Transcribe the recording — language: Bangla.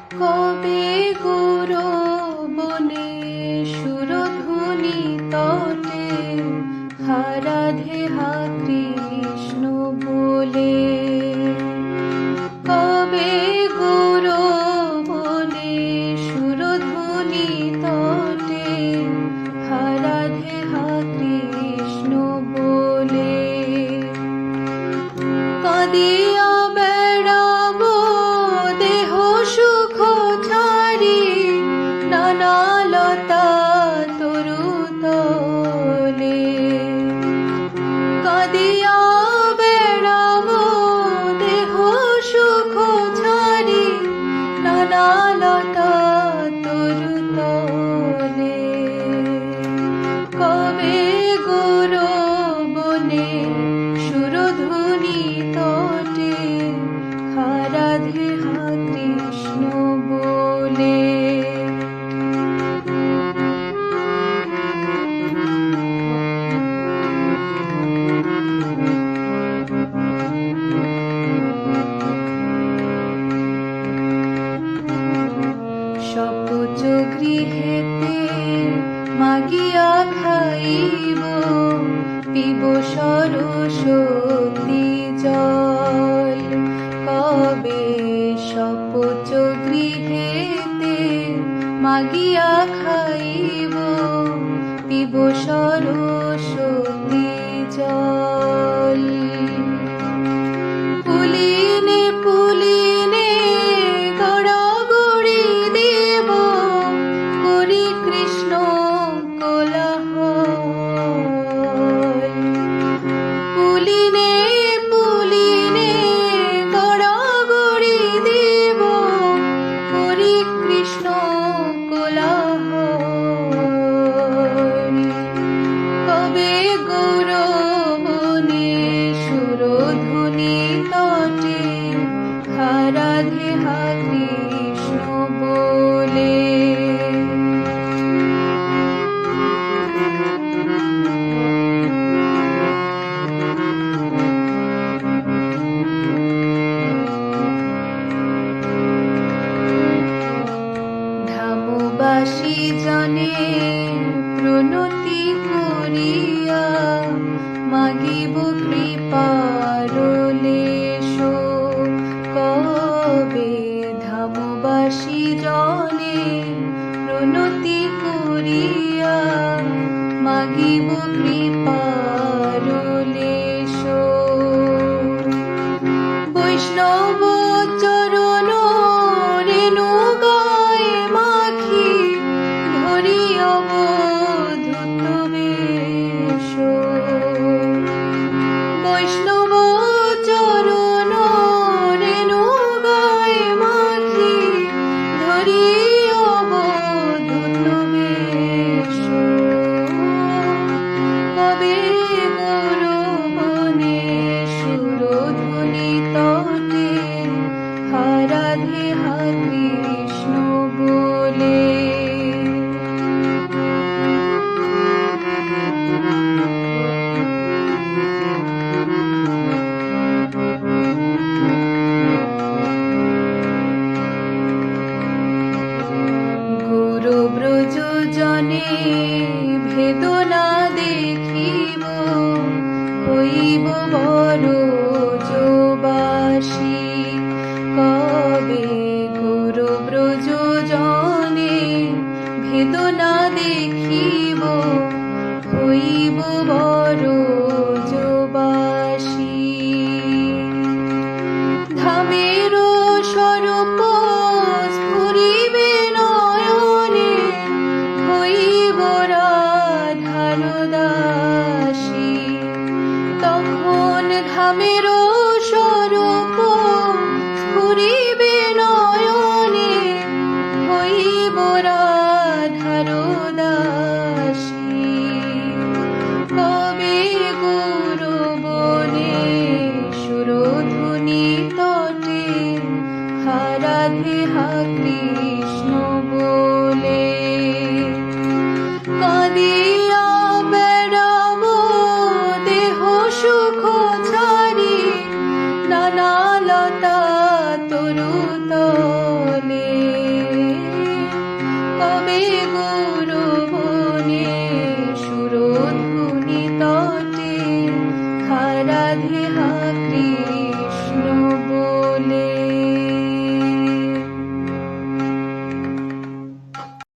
কবে গৌরবনে সুরধুনি তটে হা রাধে হা কৃষ্ণ বলে। কবে গৌরবনে সুরধুনি তটে হা রাধে হা কৃষ্ণ বলে। কাঁদিয়া বেড়াবো দেহ সুখ ছাড়ি নানা লতা তরু তলে। কাঁদিয়া বেড়াবো দেহ সুখ ছাড়ি নানা লতা তরু তলে। কবে গৌরবনে সুরধুনি তটে হা রাধে হা কৃষ্ণ বলে। সপচ গৃহেতে মাগিয়া খাইব পিব সরস্বতী জল। কবে সপচ গৃহেতে মাগিয়া খাইব পিব সরস্বতী জল। পুলিনে পুলিনে গড়াগড়ি দেব করি কৃষ্ণ কোলাহল। পুলিনে পুলিনে গড়াগড়ি দেব করি কৃষ্ণ কোলাহল। কবে গৌরবনে সুরধুনি তটে হা রাধে হা কৃষ্ণ বলে। ধামবাসী জনে প্রণতি করিয়া মাগিব কৃপার লেশ। কবে ধামবাসী জনে প্রণতি করিয়া মাগিব কৃপার লেশ। বৈষ্ণব চরণ রেণু গায়ে মাখি ধরি অবধূত বেশ। বৈষ্ণব চরণ রেণু গায়ে মাখি ধরি অবধূত বেশ। কবে গৌরবনে সুরধুনি তটে হা রাধে হা কৃষ্ণ বলে। গৌরব্রজ জনে ভেদনা দেখিব হইব বড় যোবাসী। কবে গৌরব্রজ জনে ভেদনা দেখিব হইব বড় যোবাসী। ধামের স্বরূপ স্ফুরিবে নয়নে হইব রাধার দাসী। তখন ধামের স্বরূপ স্ফুরিবে নয়নে হইব রাধার দাসী। কবে গৌরবনে সুরধুনি তটে হা রাধে হা কৃষ্ণ বলে। কাঁদিয়া বেড়াবো দেহ সুখ ছাড়ি নানা লতা তরু তলে। রাধে হাক